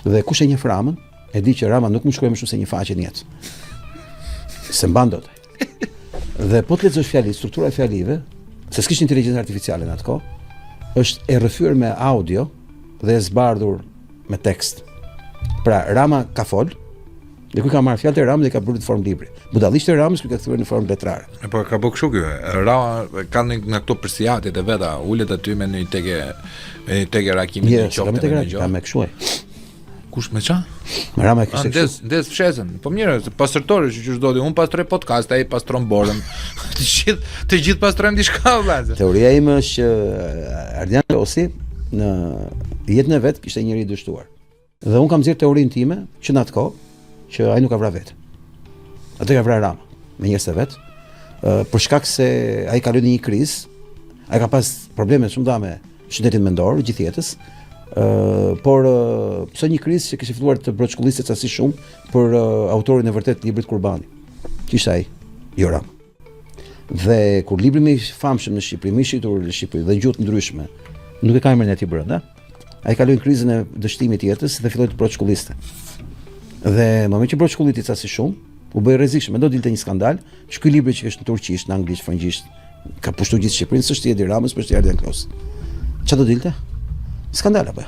Dhe kush e njeh Ramën, e di që Rama nuk mund shkruaj më shumë se një faqe në jetë. Se mban dot. Dhe po të lexosh fjalë, struktura e fjalive, se s'kishte inteligjencë artificiale në atë kohë, është e rrëfyer me audio dhe e zbardhur me tekst. Pra Rama ka fol, dhe kur ka marrë fjalët e Ramës dhe ka bërë në formë libri. Budallisht e Ramës kur ka thyer në formë letrare. Po ka bërë kështu ky. Rama ka nga këto përsiatit e veta, ulet aty me një tege rakimi në qoftë me një gjë. Ka me kështu. Kush me ça? Rama kishte kështu. Ndes fshesën. Po mirë, pastërtori që çdo ditë un pastroj podcast, ai pastron borën. Të gjithë pastrojmë diçka vëllazë. Teoria ime është që Ardian Losi në jetën e vet kishte njëri i dështuar. Dhe un kam nxjerr teorinë time që në atë kohë që ai nuk ka vrarë vetë. Atë ka vrarë Rama me njerëzit e vet, për shkak se ai ka lënë një krizë, ai ka pas probleme shumë me shëndetin mendor gjithë jetës, por pse një krizë që kishte filluar të broçkullisë ca si shumë për autorin e vërtet të librit Kurbani, që ishte ai, jo Rama. Dhe kur libri më i famshëm në Shqipëri, më i shitur në Shqipëri dhe gjuhë të ndryshme, nuk e ka emrin e tij brenda, ai ka lënë krizën e dështimit të jetës dhe filloi të broçkulliste. Dhe më që broçkulliti ca si shumë, u bë rrezikshëm, do dilte një skandal, që ky libri që është në turqisht, në anglisht, francisht, ka pushtuar gjithë Shqipërinë, s'është i Edi Ramës, por është i Ardian Klosi. Çfarë do dilte? Skandal apo?